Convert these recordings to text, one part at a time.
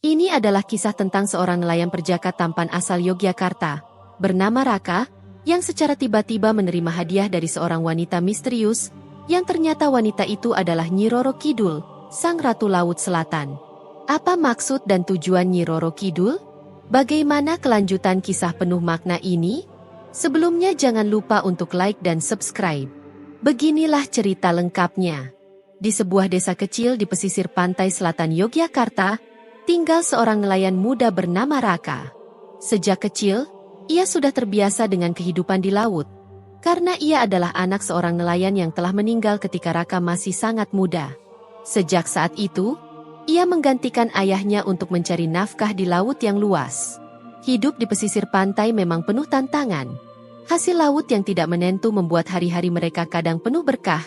Ini adalah kisah tentang seorang nelayan perjaka tampan asal Yogyakarta, bernama Raka, yang secara tiba-tiba menerima hadiah dari seorang wanita misterius, yang ternyata wanita itu adalah Nyi Roro Kidul, sang Ratu Laut Selatan. Apa maksud dan tujuan Nyi Roro Kidul? Bagaimana kelanjutan kisah penuh makna ini? Sebelumnya jangan lupa untuk like dan subscribe. Beginilah cerita lengkapnya. Di sebuah desa kecil di pesisir pantai selatan Yogyakarta, tinggal seorang nelayan muda bernama Raka. Sejak kecil, ia sudah terbiasa dengan kehidupan di laut. Karena ia adalah anak seorang nelayan yang telah meninggal ketika Raka masih sangat muda. Sejak saat itu, ia menggantikan ayahnya untuk mencari nafkah di laut yang luas. Hidup di pesisir pantai memang penuh tantangan. Hasil laut yang tidak menentu membuat hari-hari mereka kadang penuh berkah,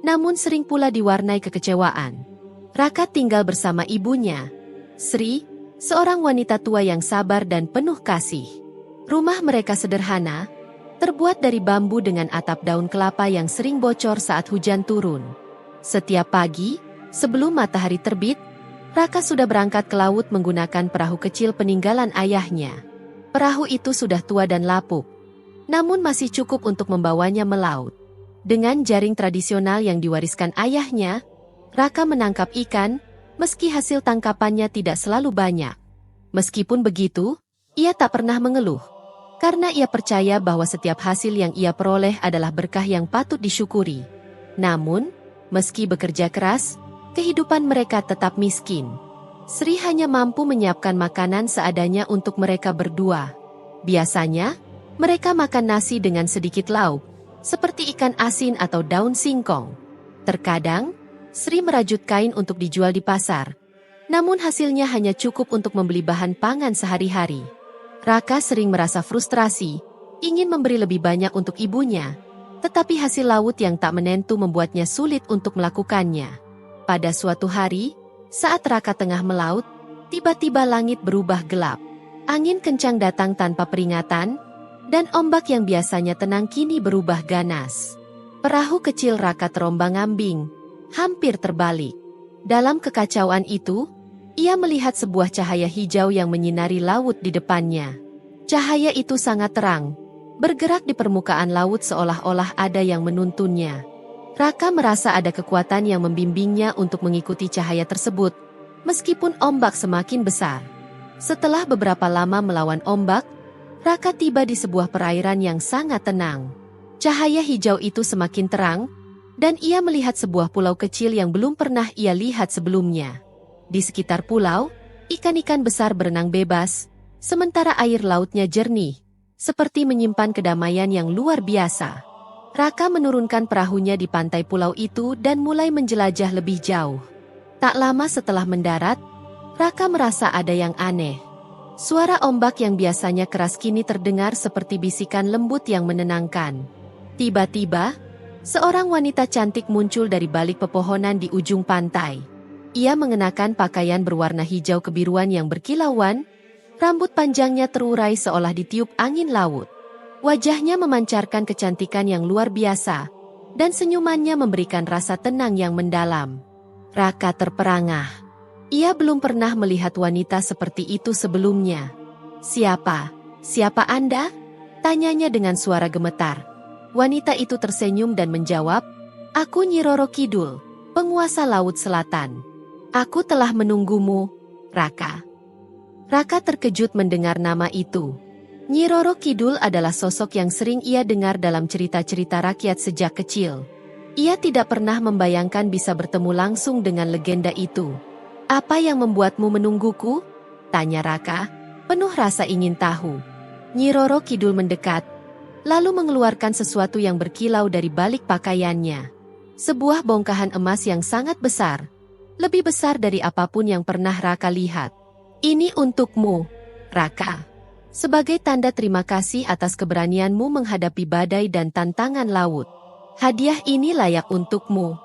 namun sering pula diwarnai kekecewaan. Raka tinggal bersama ibunya, Sri, seorang wanita tua yang sabar dan penuh kasih. Rumah mereka sederhana, terbuat dari bambu dengan atap daun kelapa yang sering bocor saat hujan turun. Setiap pagi, sebelum matahari terbit, Raka sudah berangkat ke laut menggunakan perahu kecil peninggalan ayahnya. Perahu itu sudah tua dan lapuk, namun masih cukup untuk membawanya melaut. Dengan jaring tradisional yang diwariskan ayahnya, Raka menangkap ikan, meski hasil tangkapannya tidak selalu banyak. Meskipun begitu, ia tak pernah mengeluh, karena ia percaya bahwa setiap hasil yang ia peroleh adalah berkah yang patut disyukuri. Namun, meski bekerja keras, kehidupan mereka tetap miskin. Sri hanya mampu menyiapkan makanan seadanya untuk mereka berdua. Biasanya, mereka makan nasi dengan sedikit lauk, seperti ikan asin atau daun singkong. Terkadang, Sri merajut kain untuk dijual di pasar, namun hasilnya hanya cukup untuk membeli bahan pangan sehari-hari. Raka sering merasa frustrasi, ingin memberi lebih banyak untuk ibunya, tetapi hasil laut yang tak menentu membuatnya sulit untuk melakukannya. Pada suatu hari, saat Raka tengah melaut, tiba-tiba langit berubah gelap. Angin kencang datang tanpa peringatan, dan ombak yang biasanya tenang kini berubah ganas. Perahu kecil Raka terombang-ambing, hampir terbalik. Dalam kekacauan itu, ia melihat sebuah cahaya hijau yang menyinari laut di depannya. Cahaya itu sangat terang, bergerak di permukaan laut seolah-olah ada yang menuntunnya. Raka merasa ada kekuatan yang membimbingnya untuk mengikuti cahaya tersebut, meskipun ombak semakin besar. Setelah beberapa lama melawan ombak, Raka tiba di sebuah perairan yang sangat tenang. Cahaya hijau itu semakin terang, dan ia melihat sebuah pulau kecil yang belum pernah ia lihat sebelumnya. Di sekitar pulau, ikan-ikan besar berenang bebas, sementara air lautnya jernih, seperti menyimpan kedamaian yang luar biasa. Raka menurunkan perahunya di pantai pulau itu dan mulai menjelajah lebih jauh. Tak lama setelah mendarat, Raka merasa ada yang aneh. Suara ombak yang biasanya keras kini terdengar seperti bisikan lembut yang menenangkan. Tiba-tiba, seorang wanita cantik muncul dari balik pepohonan di ujung pantai. Ia mengenakan pakaian berwarna hijau kebiruan yang berkilauan, rambut panjangnya terurai seolah ditiup angin laut. Wajahnya memancarkan kecantikan yang luar biasa, dan senyumannya memberikan rasa tenang yang mendalam. Raka terperangah. Ia belum pernah melihat wanita seperti itu sebelumnya. Siapa Anda?" tanyanya dengan suara gemetar. Wanita itu tersenyum dan menjawab, "Aku Nyi Roro Kidul, penguasa Laut Selatan. Aku telah menunggumu, Raka." Raka terkejut mendengar nama itu. Nyi Roro Kidul adalah sosok yang sering ia dengar dalam cerita-cerita rakyat sejak kecil. Ia tidak pernah membayangkan bisa bertemu langsung dengan legenda itu. "Apa yang membuatmu menungguku?" tanya Raka, penuh rasa ingin tahu. Nyi Roro Kidul mendekat, lalu mengeluarkan sesuatu yang berkilau dari balik pakaiannya. Sebuah bongkahan emas yang sangat besar, lebih besar dari apapun yang pernah Raka lihat. "Ini untukmu, Raka. Sebagai tanda terima kasih atas keberanianmu menghadapi badai dan tantangan laut. Hadiah ini layak untukmu."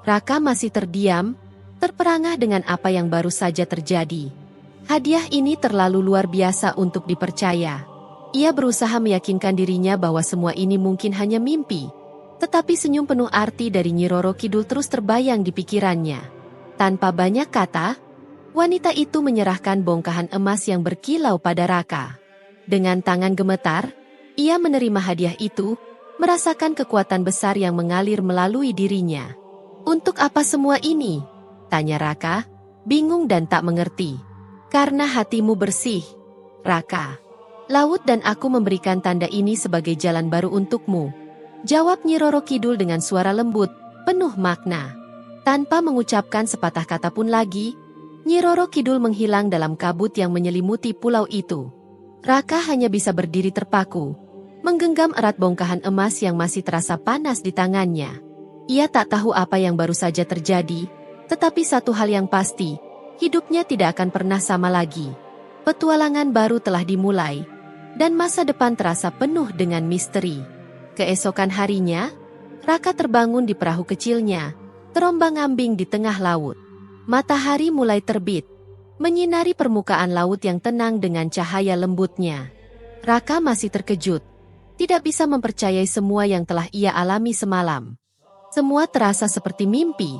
Raka masih terdiam, terperangah dengan apa yang baru saja terjadi. Hadiah ini terlalu luar biasa untuk dipercaya. Ia berusaha meyakinkan dirinya bahwa semua ini mungkin hanya mimpi. Tetapi senyum penuh arti dari Nyi Roro Kidul terus terbayang di pikirannya. Tanpa banyak kata, Wanita itu menyerahkan bongkahan emas yang berkilau pada Raka. Dengan tangan gemetar, ia menerima hadiah itu, merasakan kekuatan besar yang mengalir melalui dirinya. "Untuk apa semua ini?" tanya Raka, bingung dan tak mengerti. "Karena hatimu bersih, Raka. Laut dan aku memberikan tanda ini sebagai jalan baru untukmu," jawab Nyi Roro Kidul dengan suara lembut, penuh makna. Tanpa mengucapkan sepatah kata pun lagi, Nyi Roro Kidul menghilang dalam kabut yang menyelimuti pulau itu. Raka hanya bisa berdiri terpaku, menggenggam erat bongkahan emas yang masih terasa panas di tangannya. Ia tak tahu apa yang baru saja terjadi, tetapi satu hal yang pasti, hidupnya tidak akan pernah sama lagi. Petualangan baru telah dimulai, dan masa depan terasa penuh dengan misteri. Keesokan harinya, Raka terbangun di perahu kecilnya, terombang-ambing di tengah laut. Matahari mulai terbit, menyinari permukaan laut yang tenang dengan cahaya lembutnya. Raka masih terkejut, tidak bisa mempercayai semua yang telah ia alami semalam. Semua terasa seperti mimpi,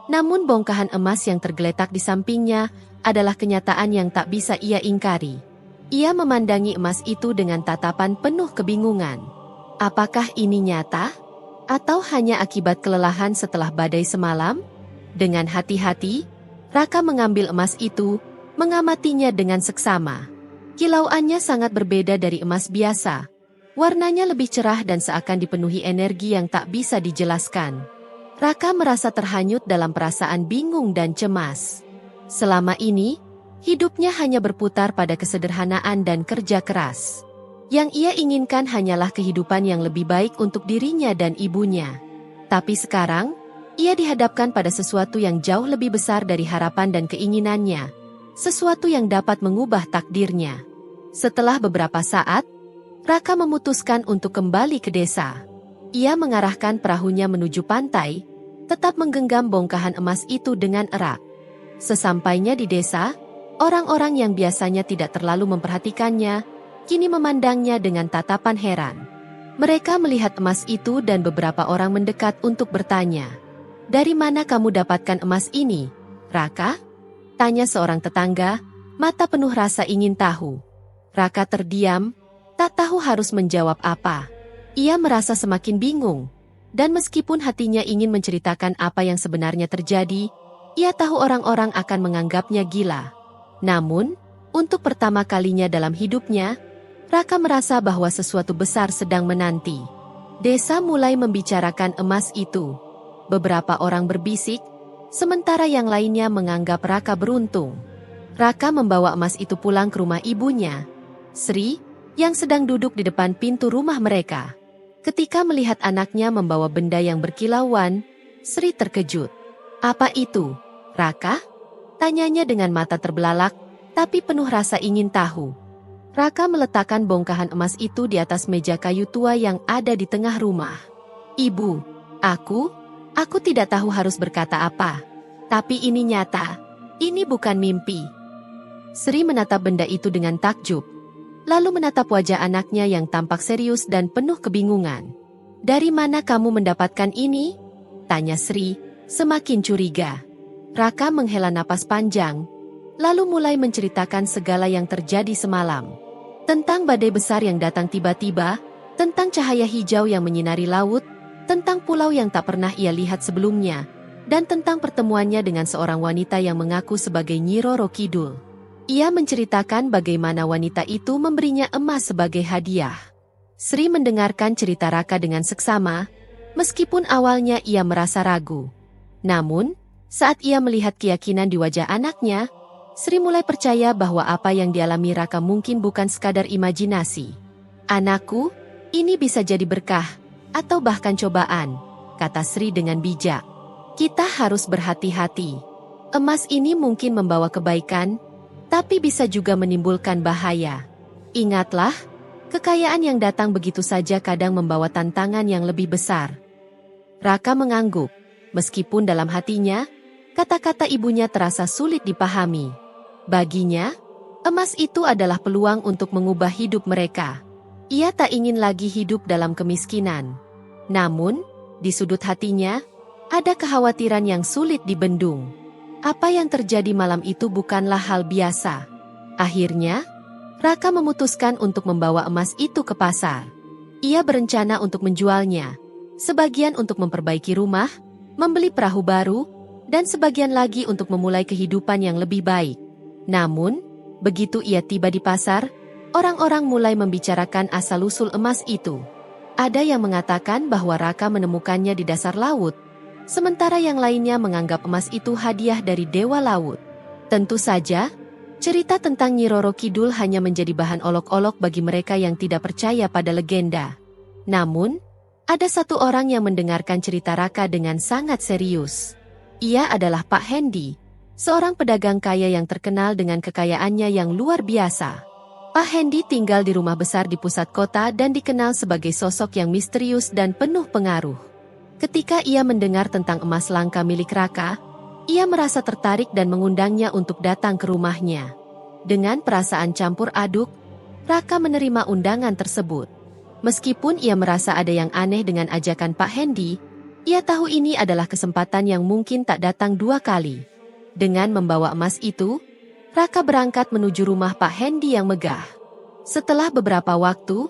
namun bongkahan emas yang tergeletak di sampingnya adalah kenyataan yang tak bisa ia ingkari. Ia memandangi emas itu dengan tatapan penuh kebingungan. Apakah ini nyata? Atau hanya akibat kelelahan setelah badai semalam? Dengan hati-hati, Raka mengambil emas itu, mengamatinya dengan seksama. Kilauannya sangat berbeda dari emas biasa. Warnanya lebih cerah dan seakan dipenuhi energi yang tak bisa dijelaskan. Raka merasa terhanyut dalam perasaan bingung dan cemas. Selama ini, hidupnya hanya berputar pada kesederhanaan dan kerja keras. Yang ia inginkan hanyalah kehidupan yang lebih baik untuk dirinya dan ibunya. Tapi sekarang, ia dihadapkan pada sesuatu yang jauh lebih besar dari harapan dan keinginannya. Sesuatu yang dapat mengubah takdirnya. Setelah beberapa saat, Raka memutuskan untuk kembali ke desa. Ia mengarahkan perahunya menuju pantai, tetap menggenggam bongkahan emas itu dengan erat. Sesampainya di desa, orang-orang yang biasanya tidak terlalu memperhatikannya, kini memandangnya dengan tatapan heran. Mereka melihat emas itu dan beberapa orang mendekat untuk bertanya, "Dari mana kamu dapatkan emas ini, Raka?" tanya seorang tetangga, mata penuh rasa ingin tahu. Raka terdiam, tak tahu harus menjawab apa. Ia merasa semakin bingung, dan meskipun hatinya ingin menceritakan apa yang sebenarnya terjadi, ia tahu orang-orang akan menganggapnya gila. Namun, untuk pertama kalinya dalam hidupnya, Raka merasa bahwa sesuatu besar sedang menanti. Desa mulai membicarakan emas itu. Beberapa orang berbisik, sementara yang lainnya menganggap Raka beruntung. Raka membawa emas itu pulang ke rumah ibunya, Sri, yang sedang duduk di depan pintu rumah mereka. Ketika melihat anaknya membawa benda yang berkilauan, Sri terkejut. "Apa itu, Raka?" tanyanya dengan mata terbelalak, tapi penuh rasa ingin tahu. Raka meletakkan bongkahan emas itu di atas meja kayu tua yang ada di tengah rumah. "Ibu, aku tidak tahu harus berkata apa. Tapi ini nyata, ini bukan mimpi." Sri menatap benda itu dengan takjub, lalu menatap wajah anaknya yang tampak serius dan penuh kebingungan. "Dari mana kamu mendapatkan ini?" tanya Sri, semakin curiga. Raka menghela napas panjang, lalu mulai menceritakan segala yang terjadi semalam. Tentang badai besar yang datang tiba-tiba, tentang cahaya hijau yang menyinari laut, tentang pulau yang tak pernah ia lihat sebelumnya, dan tentang pertemuannya dengan seorang wanita yang mengaku sebagai Nyi Roro Kidul. Ia menceritakan bagaimana wanita itu memberinya emas sebagai hadiah. Sri mendengarkan cerita Raka dengan seksama, meskipun awalnya ia merasa ragu. Namun, saat ia melihat keyakinan di wajah anaknya, Sri mulai percaya bahwa apa yang dialami Raka mungkin bukan sekadar imajinasi. "Anakku, ini bisa jadi berkah, atau bahkan cobaan," kata Sri dengan bijak. "Kita harus berhati-hati. Emas ini mungkin membawa kebaikan, tapi bisa juga menimbulkan bahaya. Ingatlah, kekayaan yang datang begitu saja kadang membawa tantangan yang lebih besar." Raka mengangguk, meskipun dalam hatinya, kata-kata ibunya terasa sulit dipahami. Baginya, emas itu adalah peluang untuk mengubah hidup mereka. Ia tak ingin lagi hidup dalam kemiskinan. Namun, di sudut hatinya, ada kekhawatiran yang sulit dibendung. Apa yang terjadi malam itu bukanlah hal biasa. Akhirnya, Raka memutuskan untuk membawa emas itu ke pasar. Ia berencana untuk menjualnya, sebagian untuk memperbaiki rumah, membeli perahu baru, dan sebagian lagi untuk memulai kehidupan yang lebih baik. Namun, begitu ia tiba di pasar, orang-orang mulai membicarakan asal-usul emas itu. Ada yang mengatakan bahwa Raka menemukannya di dasar laut, sementara yang lainnya menganggap emas itu hadiah dari Dewa Laut. Tentu saja, cerita tentang Nyi Roro Kidul hanya menjadi bahan olok-olok bagi mereka yang tidak percaya pada legenda. Namun, ada satu orang yang mendengarkan cerita Raka dengan sangat serius. Ia adalah Pak Hendi, seorang pedagang kaya yang terkenal dengan kekayaannya yang luar biasa. Pak Hendi tinggal di rumah besar di pusat kota dan dikenal sebagai sosok yang misterius dan penuh pengaruh. Ketika ia mendengar tentang emas langka milik Raka, ia merasa tertarik dan mengundangnya untuk datang ke rumahnya. Dengan perasaan campur aduk, Raka menerima undangan tersebut. Meskipun ia merasa ada yang aneh dengan ajakan Pak Hendi, ia tahu ini adalah kesempatan yang mungkin tak datang dua kali. Dengan membawa emas itu, Raka berangkat menuju rumah Pak Hendi yang megah. Setelah beberapa waktu,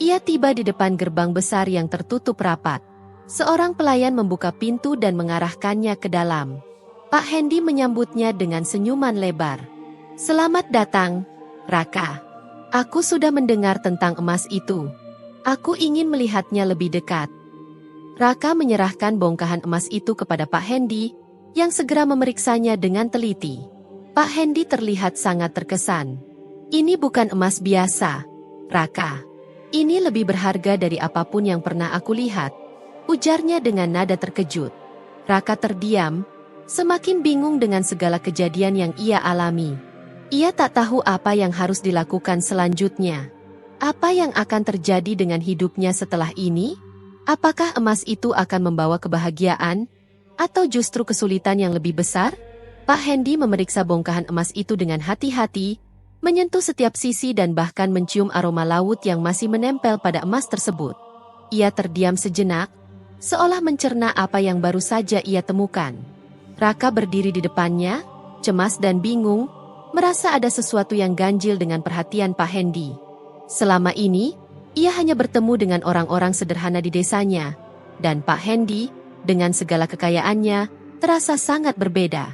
ia tiba di depan gerbang besar yang tertutup rapat. Seorang pelayan membuka pintu dan mengarahkannya ke dalam. Pak Hendi menyambutnya dengan senyuman lebar. "Selamat datang, Raka. Aku sudah mendengar tentang emas itu. Aku ingin melihatnya lebih dekat." Raka menyerahkan bongkahan emas itu kepada Pak Hendi, yang segera memeriksanya dengan teliti. Pak Hendi terlihat sangat terkesan. "Ini bukan emas biasa, Raka. Ini lebih berharga dari apapun yang pernah aku lihat," ujarnya dengan nada terkejut. Raka terdiam, semakin bingung dengan segala kejadian yang ia alami. Ia tak tahu apa yang harus dilakukan selanjutnya. Apa yang akan terjadi dengan hidupnya setelah ini? Apakah emas itu akan membawa kebahagiaan? Atau justru kesulitan yang lebih besar? Pak Hendi memeriksa bongkahan emas itu dengan hati-hati, menyentuh setiap sisi dan bahkan mencium aroma laut yang masih menempel pada emas tersebut. Ia terdiam sejenak, seolah mencerna apa yang baru saja ia temukan. Raka berdiri di depannya, cemas dan bingung, merasa ada sesuatu yang ganjil dengan perhatian Pak Hendi. Selama ini, ia hanya bertemu dengan orang-orang sederhana di desanya, dan Pak Hendi, dengan segala kekayaannya, terasa sangat berbeda.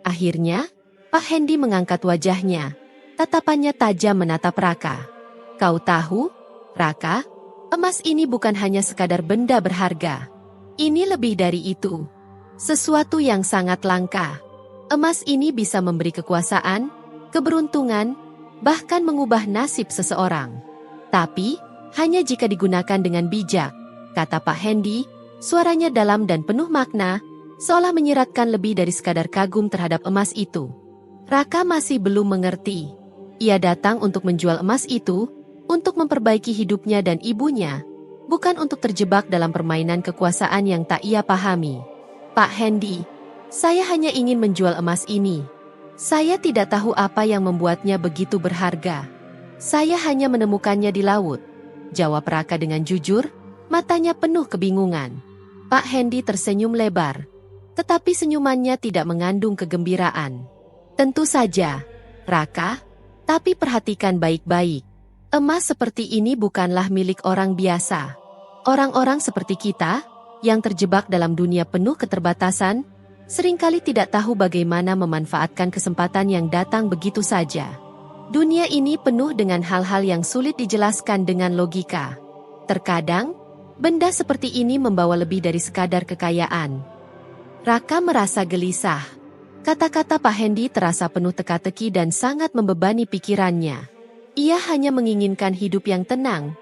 Akhirnya, Pak Hendi mengangkat wajahnya, tatapannya tajam menatap Raka. "Kau tahu, Raka, emas ini bukan hanya sekadar benda berharga. Ini lebih dari itu. Sesuatu yang sangat langka. Emas ini bisa memberi kekuasaan, keberuntungan, bahkan mengubah nasib seseorang. Tapi, hanya jika digunakan dengan bijak," kata Pak Hendi, suaranya dalam dan penuh makna, seolah menyiratkan lebih dari sekadar kagum terhadap emas itu. Raka masih belum mengerti. Ia datang untuk menjual emas itu, untuk memperbaiki hidupnya dan ibunya, bukan untuk terjebak dalam permainan kekuasaan yang tak ia pahami. "Pak Hendi, saya hanya ingin menjual emas ini. Saya tidak tahu apa yang membuatnya begitu berharga. Saya hanya menemukannya di laut," jawab Raka dengan jujur, matanya penuh kebingungan. Pak Hendi tersenyum lebar, tetapi senyumannya tidak mengandung kegembiraan. "Tentu saja, Raka, tapi perhatikan baik-baik. Emas seperti ini bukanlah milik orang biasa. Orang-orang seperti kita, yang terjebak dalam dunia penuh keterbatasan, seringkali tidak tahu bagaimana memanfaatkan kesempatan yang datang begitu saja. Dunia ini penuh dengan hal-hal yang sulit dijelaskan dengan logika. Terkadang, benda seperti ini membawa lebih dari sekadar kekayaan." Raka merasa gelisah. Kata-kata Pak Hendi terasa penuh teka-teki dan sangat membebani pikirannya. Ia hanya menginginkan hidup yang tenang,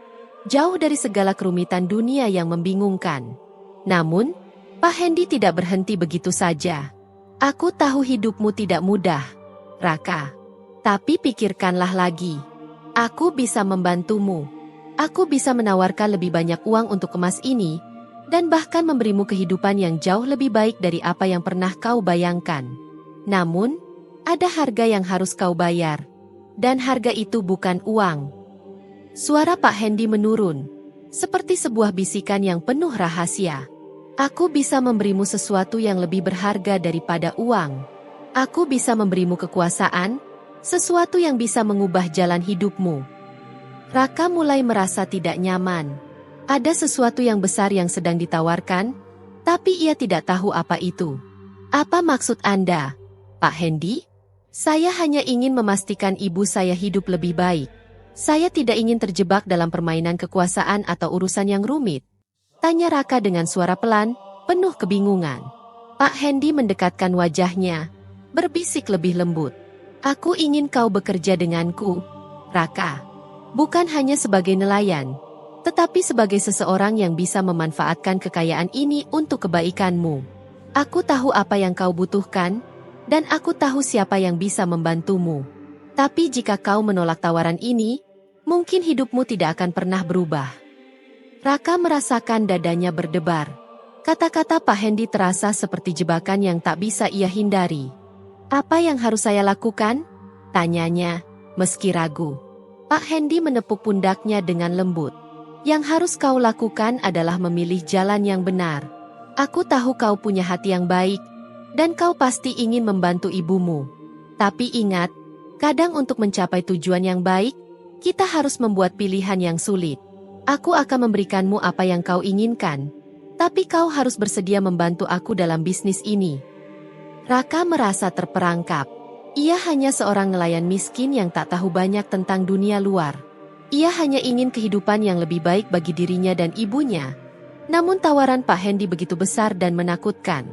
jauh dari segala kerumitan dunia yang membingungkan. Namun, Pak Hendi tidak berhenti begitu saja. "Aku tahu hidupmu tidak mudah, Raka. Tapi pikirkanlah lagi. Aku bisa membantumu. Aku bisa menawarkan lebih banyak uang untuk emas ini, dan bahkan memberimu kehidupan yang jauh lebih baik dari apa yang pernah kau bayangkan. Namun, ada harga yang harus kau bayar. Dan harga itu bukan uang." Suara Pak Hendi menurun, seperti sebuah bisikan yang penuh rahasia. "Aku bisa memberimu sesuatu yang lebih berharga daripada uang. Aku bisa memberimu kekuasaan, sesuatu yang bisa mengubah jalan hidupmu. Raka mulai merasa tidak nyaman. Ada sesuatu yang besar yang sedang ditawarkan, tapi ia tidak tahu apa itu. Apa maksud Anda, Pak Hendy? Saya hanya ingin memastikan ibu saya hidup lebih baik. Saya tidak ingin terjebak dalam permainan kekuasaan atau urusan yang rumit. Tanya Raka dengan suara pelan, penuh kebingungan. Pak Hendy mendekatkan wajahnya, berbisik lebih lembut. Aku ingin kau bekerja denganku, Raka. Bukan hanya sebagai nelayan, tetapi sebagai seseorang yang bisa memanfaatkan kekayaan ini untuk kebaikanmu. Aku tahu apa yang kau butuhkan, dan aku tahu siapa yang bisa membantumu. Tapi jika kau menolak tawaran ini, mungkin hidupmu tidak akan pernah berubah. Raka merasakan dadanya berdebar. Kata-kata Pak Hendy terasa seperti jebakan yang tak bisa ia hindari. Apa yang harus saya lakukan? Tanyanya, meski ragu. Pak Hendy menepuk pundaknya dengan lembut. Yang harus kau lakukan adalah memilih jalan yang benar. Aku tahu kau punya hati yang baik, dan kau pasti ingin membantu ibumu. Tapi ingat, kadang untuk mencapai tujuan yang baik, kita harus membuat pilihan yang sulit. Aku akan memberikanmu apa yang kau inginkan, tapi kau harus bersedia membantu aku dalam bisnis ini. Raka merasa terperangkap. Ia hanya seorang nelayan miskin yang tak tahu banyak tentang dunia luar. Ia hanya ingin kehidupan yang lebih baik bagi dirinya dan ibunya. Namun tawaran Pak Hendy begitu besar dan menakutkan.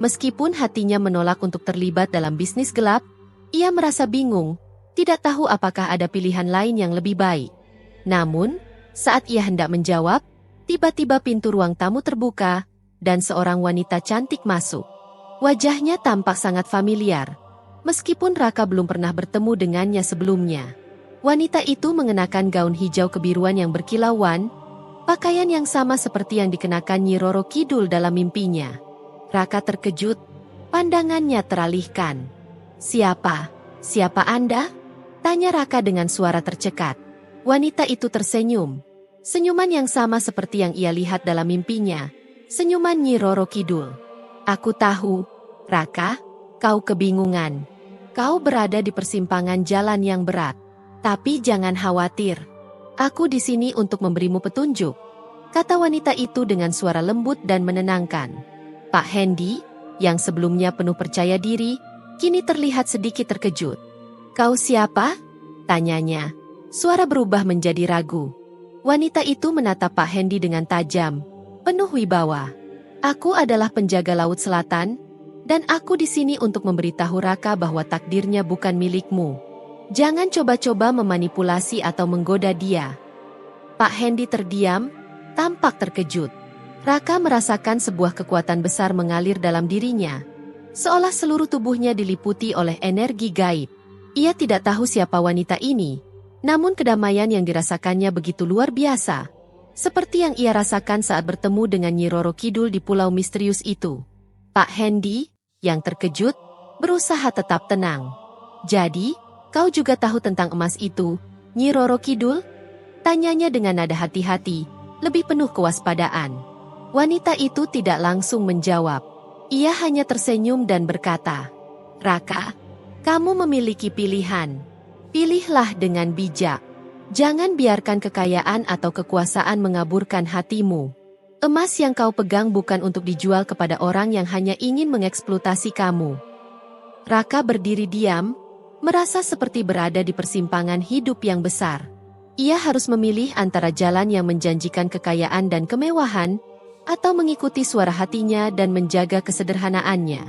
Meskipun hatinya menolak untuk terlibat dalam bisnis gelap, ia merasa bingung, tidak tahu apakah ada pilihan lain yang lebih baik. Namun, saat ia hendak menjawab, tiba-tiba pintu ruang tamu terbuka, dan seorang wanita cantik masuk. Wajahnya tampak sangat familiar. Meskipun Raka belum pernah bertemu dengannya sebelumnya. Wanita itu mengenakan gaun hijau kebiruan yang berkilauan, pakaian yang sama seperti yang dikenakan Nyi Roro Kidul dalam mimpinya. Raka terkejut, pandangannya teralihkan. Siapa? Siapa Anda? Tanya Raka dengan suara tercekat. Wanita itu tersenyum. Senyuman yang sama seperti yang ia lihat dalam mimpinya. Senyuman Nyi Roro Kidul. Aku tahu, Raka, kau kebingungan. Kau berada di persimpangan jalan yang berat. Tapi jangan khawatir. Aku di sini untuk memberimu petunjuk. Kata wanita itu dengan suara lembut dan menenangkan. Pak Hendy, yang sebelumnya penuh percaya diri, kini terlihat sedikit terkejut. Kau siapa? Tanyanya. Suara berubah menjadi ragu. Wanita itu menatap Pak Hendy dengan tajam, penuh wibawa. Aku adalah penjaga Laut Selatan, dan aku di sini untuk memberitahu Raka bahwa takdirnya bukan milikmu. Jangan coba-coba memanipulasi atau menggoda dia. Pak Hendy terdiam, tampak terkejut. Raka merasakan sebuah kekuatan besar mengalir dalam dirinya. Seolah seluruh tubuhnya diliputi oleh energi gaib. Ia tidak tahu siapa wanita ini, namun kedamaian yang dirasakannya begitu luar biasa. Seperti yang ia rasakan saat bertemu dengan Nyi Roro Kidul di pulau misterius itu. Pak Hendy, yang terkejut, berusaha tetap tenang. Jadi, kau juga tahu tentang emas itu, Nyi Roro Kidul? Tanyanya dengan nada hati-hati, lebih penuh kewaspadaan. Wanita itu tidak langsung menjawab. Ia hanya tersenyum dan berkata, Raka, kamu memiliki pilihan. Pilihlah dengan bijak. Jangan biarkan kekayaan atau kekuasaan mengaburkan hatimu. Emas yang kau pegang bukan untuk dijual kepada orang yang hanya ingin mengeksploitasi kamu. Raka berdiri diam, merasa seperti berada di persimpangan hidup yang besar. Ia harus memilih antara jalan yang menjanjikan kekayaan dan kemewahan, atau mengikuti suara hatinya dan menjaga kesederhanaannya.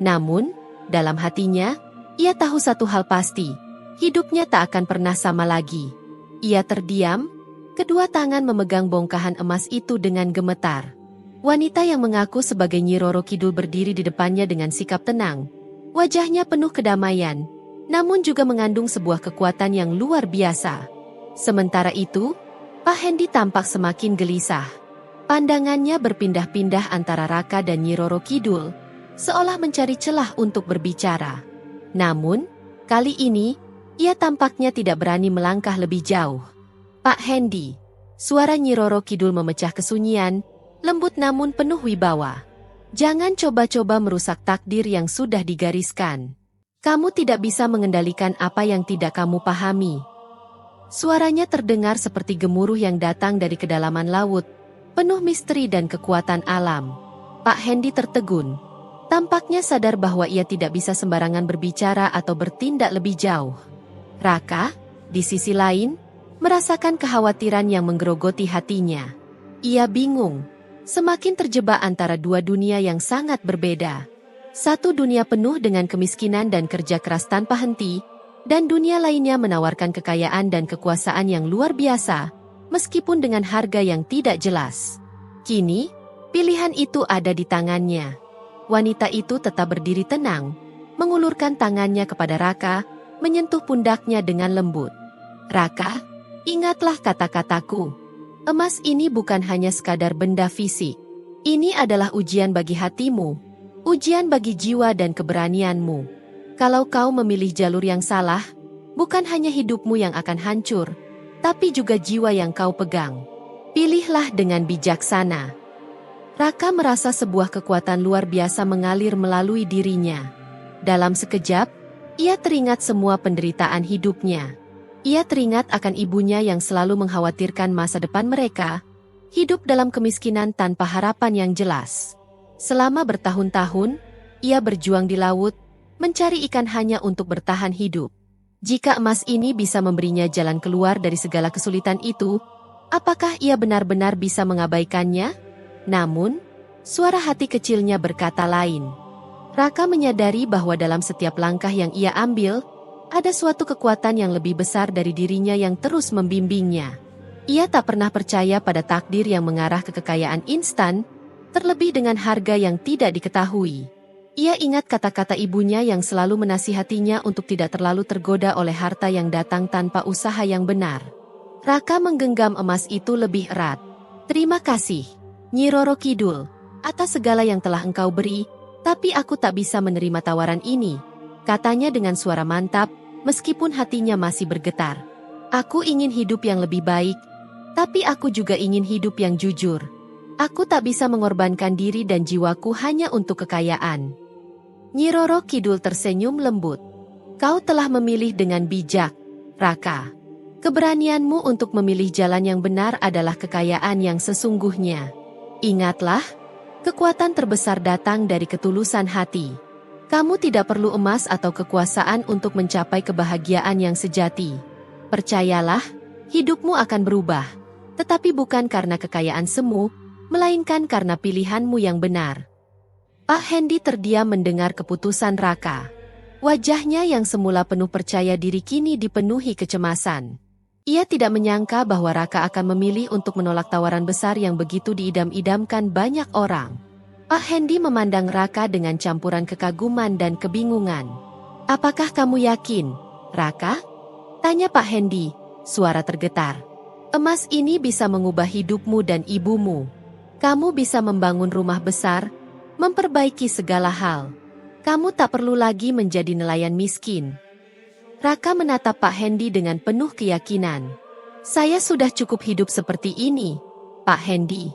Namun, dalam hatinya, ia tahu satu hal pasti, hidupnya tak akan pernah sama lagi. Ia terdiam, kedua tangan memegang bongkahan emas itu dengan gemetar. Wanita yang mengaku sebagai Nyi Roro Kidul berdiri di depannya dengan sikap tenang. Wajahnya penuh kedamaian, namun juga mengandung sebuah kekuatan yang luar biasa. Sementara itu, Pak Hendy tampak semakin gelisah. Pandangannya berpindah-pindah antara Raka dan Nyi Roro Kidul, seolah mencari celah untuk berbicara. Namun, kali ini, ia tampaknya tidak berani melangkah lebih jauh. Pak Hendy, suara Nyi Roro Kidul memecah kesunyian, lembut namun penuh wibawa. Jangan coba-coba merusak takdir yang sudah digariskan. Kamu tidak bisa mengendalikan apa yang tidak kamu pahami. Suaranya terdengar seperti gemuruh yang datang dari kedalaman laut, penuh misteri dan kekuatan alam. Pak Hendy tertegun. Tampaknya sadar bahwa ia tidak bisa sembarangan berbicara atau bertindak lebih jauh. Raka, di sisi lain, merasakan kekhawatiran yang menggerogoti hatinya. Ia bingung, semakin terjebak antara dua dunia yang sangat berbeda. Satu dunia penuh dengan kemiskinan dan kerja keras tanpa henti, dan dunia lainnya menawarkan kekayaan dan kekuasaan yang luar biasa, meskipun dengan harga yang tidak jelas. Kini, pilihan itu ada di tangannya. Wanita itu tetap berdiri tenang, mengulurkan tangannya kepada Raka, menyentuh pundaknya dengan lembut. Raka, ingatlah kata-kataku. Emas ini bukan hanya sekadar benda fisik. Ini adalah ujian bagi hatimu, ujian bagi jiwa dan keberanianmu. Kalau kau memilih jalur yang salah, bukan hanya hidupmu yang akan hancur, tapi juga jiwa yang kau pegang. Pilihlah dengan bijaksana. Raka merasa sebuah kekuatan luar biasa mengalir melalui dirinya. Dalam sekejap, ia teringat semua penderitaan hidupnya. Ia teringat akan ibunya yang selalu mengkhawatirkan masa depan mereka, hidup dalam kemiskinan tanpa harapan yang jelas. Selama bertahun-tahun, ia berjuang di laut, mencari ikan hanya untuk bertahan hidup. Jika emas ini bisa memberinya jalan keluar dari segala kesulitan itu, apakah ia benar-benar bisa mengabaikannya? Namun, suara hati kecilnya berkata lain. Raka menyadari bahwa dalam setiap langkah yang ia ambil, ada suatu kekuatan yang lebih besar dari dirinya yang terus membimbingnya. Ia tak pernah percaya pada takdir yang mengarah ke kekayaan instan, terlebih dengan harga yang tidak diketahui. Ia ingat kata-kata ibunya yang selalu menasihatinya untuk tidak terlalu tergoda oleh harta yang datang tanpa usaha yang benar. Raka menggenggam emas itu lebih erat. Terima kasih, Nyi Roro Kidul, atas segala yang telah engkau beri, tapi aku tak bisa menerima tawaran ini, katanya dengan suara mantap, meskipun hatinya masih bergetar. Aku ingin hidup yang lebih baik, tapi aku juga ingin hidup yang jujur. Aku tak bisa mengorbankan diri dan jiwaku hanya untuk kekayaan. Nyi Roro Kidul tersenyum lembut. Kau telah memilih dengan bijak, Raka. Keberanianmu untuk memilih jalan yang benar adalah kekayaan yang sesungguhnya. Ingatlah, kekuatan terbesar datang dari ketulusan hati. Kamu tidak perlu emas atau kekuasaan untuk mencapai kebahagiaan yang sejati. Percayalah, hidupmu akan berubah, tetapi bukan karena kekayaan semu, melainkan karena pilihanmu yang benar. Pak Hendy terdiam mendengar keputusan Raka. Wajahnya yang semula penuh percaya diri kini dipenuhi kecemasan. Ia tidak menyangka bahwa Raka akan memilih untuk menolak tawaran besar yang begitu diidam-idamkan banyak orang. Pak Hendy memandang Raka dengan campuran kekaguman dan kebingungan. Apakah kamu yakin, Raka? Tanya Pak Hendy, suara tergetar. Emas ini bisa mengubah hidupmu dan ibumu. Kamu bisa membangun rumah besar, memperbaiki segala hal. Kamu tak perlu lagi menjadi nelayan miskin. Raka menatap Pak Hendy dengan penuh keyakinan. Saya sudah cukup hidup seperti ini, Pak Hendy.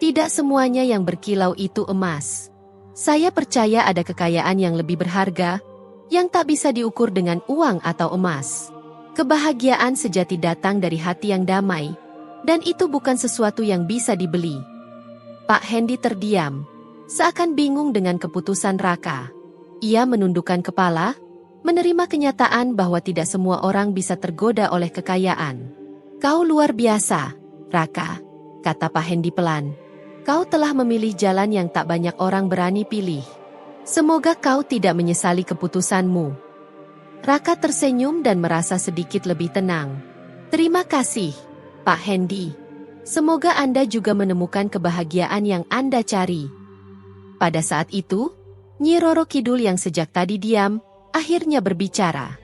Tidak semuanya yang berkilau itu emas. Saya percaya ada kekayaan yang lebih berharga, yang tak bisa diukur dengan uang atau emas. Kebahagiaan sejati datang dari hati yang damai, dan itu bukan sesuatu yang bisa dibeli. Pak Hendy terdiam, seakan bingung dengan keputusan Raka. Ia menundukkan kepala, menerima kenyataan bahwa tidak semua orang bisa tergoda oleh kekayaan. Kau luar biasa, Raka, kata Pak Hendy pelan. Kau telah memilih jalan yang tak banyak orang berani pilih. Semoga kau tidak menyesali keputusanmu. Raka tersenyum dan merasa sedikit lebih tenang. Terima kasih, Pak Hendy. Semoga Anda juga menemukan kebahagiaan yang Anda cari. Pada saat itu, Nyi Roro Kidul yang sejak tadi diam, akhirnya berbicara.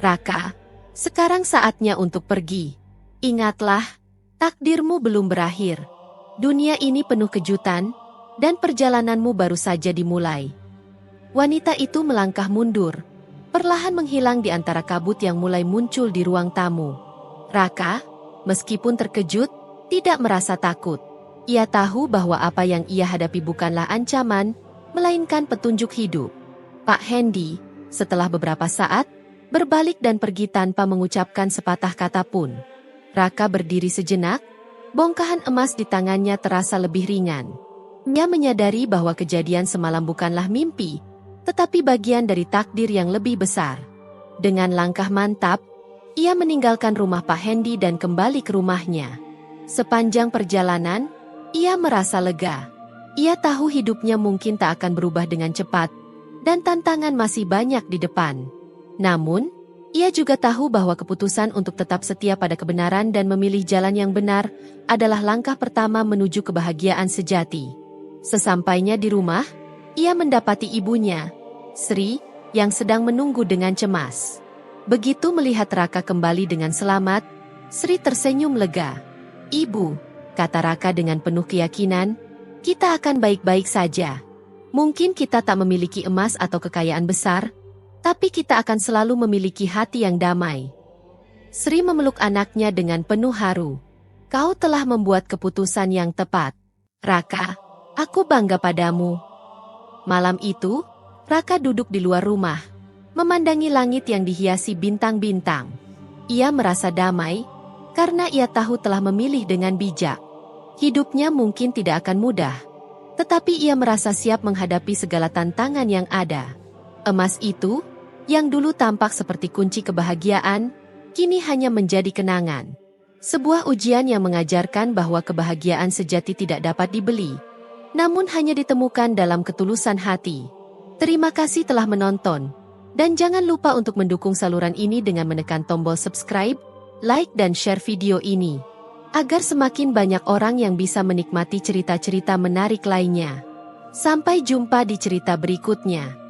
Raka, sekarang saatnya untuk pergi. Ingatlah, takdirmu belum berakhir. Dunia ini penuh kejutan, dan perjalananmu baru saja dimulai. Wanita itu melangkah mundur, perlahan menghilang di antara kabut yang mulai muncul di ruang tamu. Raka, meskipun terkejut, tidak merasa takut. Ia tahu bahwa apa yang ia hadapi bukanlah ancaman, melainkan petunjuk hidup. Pak Hendy, Setelah beberapa saat, berbalik dan pergi tanpa mengucapkan sepatah kata pun. Raka berdiri sejenak, bongkahan emas di tangannya terasa lebih ringan. Ia menyadari bahwa kejadian semalam bukanlah mimpi, tetapi bagian dari takdir yang lebih besar. Dengan langkah mantap, ia meninggalkan rumah Pak Hendi dan kembali ke rumahnya. Sepanjang perjalanan, ia merasa lega. Ia tahu hidupnya mungkin tak akan berubah dengan cepat, dan tantangan masih banyak di depan. Namun, ia juga tahu bahwa keputusan untuk tetap setia pada kebenaran dan memilih jalan yang benar adalah langkah pertama menuju kebahagiaan sejati. Sesampainya di rumah, ia mendapati ibunya, Sri, yang sedang menunggu dengan cemas. Begitu melihat Raka kembali dengan selamat, Sri tersenyum lega. "Ibu," kata Raka dengan penuh keyakinan, "kita akan baik-baik saja. Mungkin kita tak memiliki emas atau kekayaan besar, tapi kita akan selalu memiliki hati yang damai." Sri memeluk anaknya dengan penuh haru. "Kau telah membuat keputusan yang tepat, Raka. Aku bangga padamu." Malam itu, Raka duduk di luar rumah, memandangi langit yang dihiasi bintang-bintang. Ia merasa damai, karena ia tahu telah memilih dengan bijak. Hidupnya mungkin tidak akan mudah, tetapi ia merasa siap menghadapi segala tantangan yang ada. Emas itu, yang dulu tampak seperti kunci kebahagiaan, kini hanya menjadi kenangan. Sebuah ujian yang mengajarkan bahwa kebahagiaan sejati tidak dapat dibeli, namun hanya ditemukan dalam ketulusan hati. Terima kasih telah menonton, dan jangan lupa untuk mendukung saluran ini dengan menekan tombol subscribe, like dan share video ini, agar semakin banyak orang yang bisa menikmati cerita-cerita menarik lainnya. Sampai jumpa di cerita berikutnya.